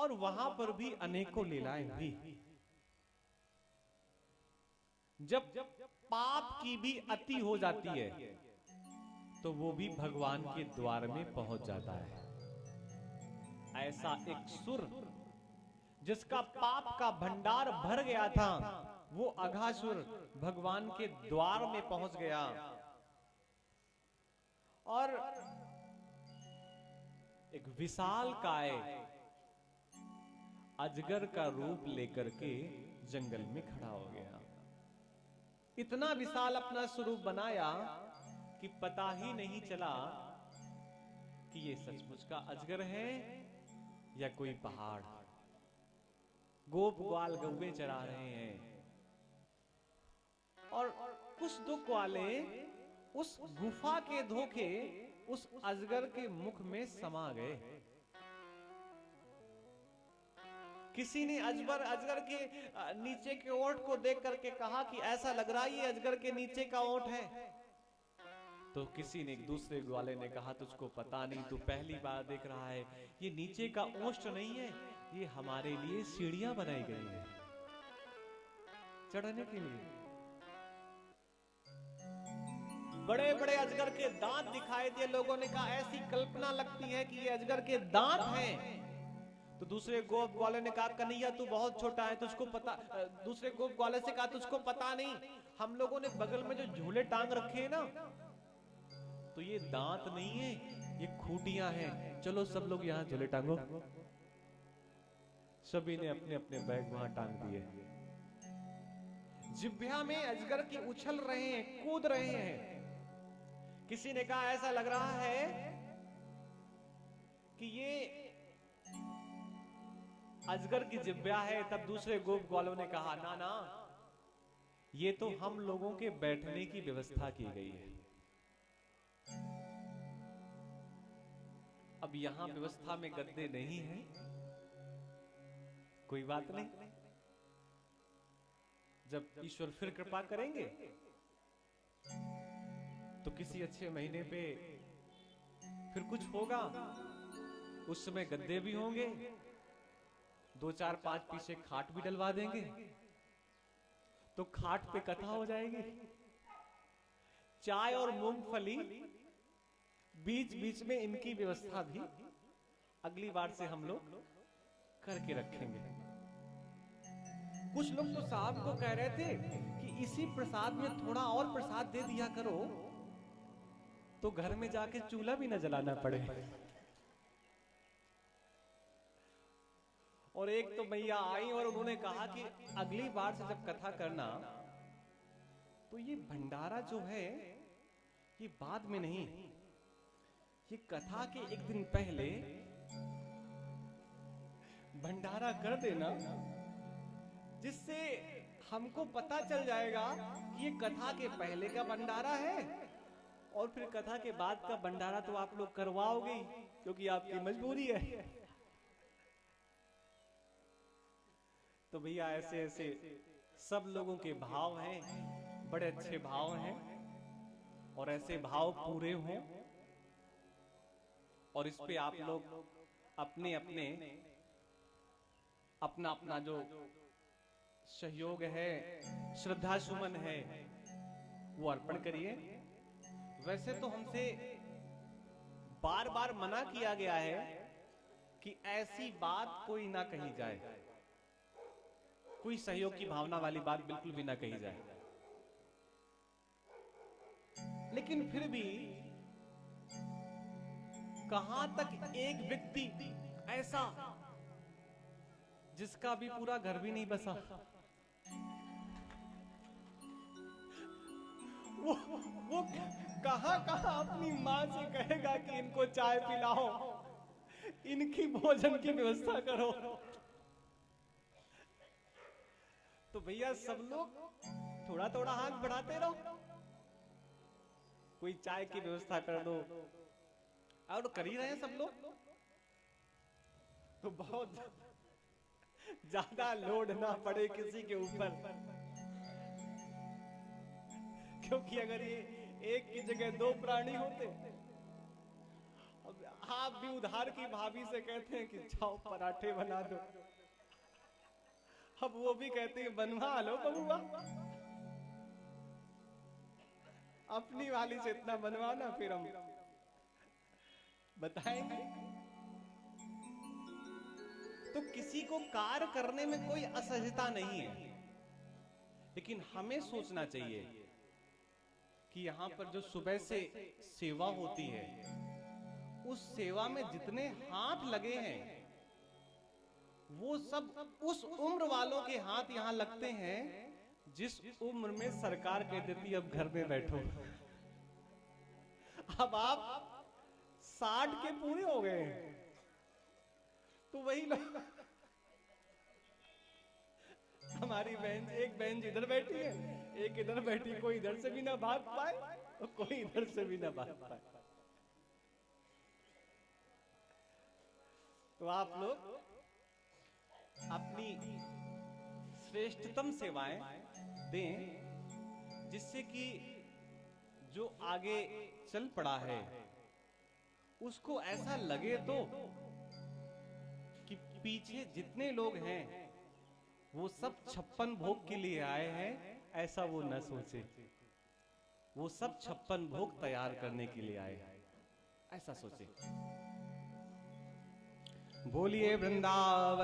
और वहां पर भी अनेकों लीलाएं हुई। जब पाप की भी अति हो जाती है तो वो भी भगवान के द्वार में पहुंच जाता है। ऐसा एक सुर जिसका पाप का भंडार भर गया था, वो अघासुर भगवान के द्वार में पहुंच गया और एक विशाल काय अजगर का रूप लेकर के जंगल में खड़ा हो गया। इतना विशाल अपना स्वरूप बनाया कि पता ही नहीं चला कि ये सचमुच का अजगर है या कोई पहाड़। गोप ग्वाल गौवे चरा रहे हैं और कुछ दुख वाले उस गुफा के धोखे उस अजगर के मुख में समा गए। किसी ने अजगर के नीचे के ओंठ को देख करके कहा कि ऐसा लग रहा है ये अजगर के नीचे का ओंठ है। तो किसी ने एक दूसरे ग्वाले ने कहा तुझको पता नहीं, तू पहली बार देख रहा है, ये नीचे का ओंठ नहीं है, ये हमारे लिए सीढ़ियां बनाई गई है चढ़ने के लिए। बड़े बड़े अजगर के दांत दिखाई दिए। लोगों ने कहा ऐसी कल्पना लगती है कि ये अजगर के दांत हैं। तो दूसरे गोप ग्वाले ने कहा कन्हैया तू बहुत छोटा है, तुझको पता। दूसरे गोप ग्वाले से कहा तुझको पता नहीं, हम लोगों ने बगल में जो झूले टांग रखे हैं ना, तो ये दांत नहीं है, ये खूंटियां हैं। चलो सब लोग यहाँ झूले टांगो। सभी ने अपने अपने बैग वहां टांग दिए। जिब्या में अजगर की उछल रहे हैं, कूद रहे हैं। किसी ने कहा ऐसा लग रहा है कि ये अजगर की जिब्या है। तब दूसरे गोप ग्वालों ने कहा ना ना, ये तो हम लोगों के बैठने की व्यवस्था की गई है। अब यहां व्यवस्था में गद्दे नहीं है, कोई बात नहीं। जब ईश्वर फिर कृपा करेंगे तो किसी अच्छे महीने पे फिर कुछ होगा, उस समय गद्दे भी होंगे, 2 4 5 पीछे खाट भी डलवा देंगे, तो खाट पे कथा हो जाएगी। चाय और मूंगफली बीच बीच में इनकी व्यवस्था भी अगली बार से हम लोग करके रखेंगे। कुछ लोग तो साहब को कह रहे थे कि इसी प्रसाद में थोड़ा और प्रसाद दे दिया करो तो घर में जाके चूल्हा भी न जलाना पड़े। और एक तो भैया आई और उन्होंने कहा कि अगली बार से जब कथा करना तो ये भंडारा जो है ये बाद में नहीं, ये कथा के एक दिन पहले भंडारा कर देना, जिससे हमको पता चल जाएगा कि ये कथा के पहले का भंडारा है और फिर कथा के बाद का भंडारा तो आप लोग करवाओगे क्योंकि आपकी मजबूरी है। तो भैया ऐसे ऐसे सब लोगों के भाव हैं, बड़े अच्छे भाव हैं और ऐसे भाव पूरे हों और इस पे आप लोग अपने अपने अपना अपना जो सहयोग है, श्रद्धा सुमन है, वो अर्पण करिए। वैसे तो हमसे बार बार मना किया गया है कि ऐसी बात कोई ना कही जाए, कोई सहयोग की भावना वाली बात बिल्कुल भी ना कही जाए। लेकिन फिर भी कहां तक एक व्यक्ति ऐसा जिसका भी पूरा घर भी नहीं बसा, वो कहां कहां अपनी मां से कहेगा कि इनको चाय पिलाओ, इनकी भोजन की व्यवस्था करो। तो भैया सब लोग थोड़ा थोड़ा हाथ बढ़ाते रहो, कोई चाय की व्यवस्था कर दो, और कर ही रहे हैं सब लोग। तो बहुत ज्यादा लोड ना पड़े किसी के ऊपर, क्योंकि अगर ये एक की जगह 2 प्राणी होते, आप भी उधार की भाभी से कहते हैं कि जाओ पराठे बना दो, अब वो भी कहते हैं बनवा लो बबुआ, अपनी वाली से इतना बनवाना फिर हम बताएंगे। तो किसी को कार्य करने में कोई असहजता नहीं है, लेकिन हमें सोचना चाहिए कि यहां पर जो सुबह से सेवा होती है, उस सेवा में जितने हाथ लगे हैं वो सब उस उम्र वालों के हाथ यहां लगते हैं जिस उम्र में सरकार कह देती अब घर में बैठो। अब आप 60 के पूरे हो गए हैं, तो वही लोग, हमारी बहन, एक बहन इधर बैठी है, एक इधर बैठी, कोई इधर से भी ना भाग पाए और कोई इधर से भी ना भाग पाए। तो आप लोग अपनी श्रेष्ठतम सेवाएं दें, जिससे कि जो आगे चल पड़ा है उसको ऐसा लगे तो कि पीछे जितने लोग हैं वो सब 56 भोग के लिए आए हैं, ऐसा वो न सोचे। वो सब 56 भोग तैयार करने के लिए आए हैं, ऐसा सोचे। बोलिए वृंदावन।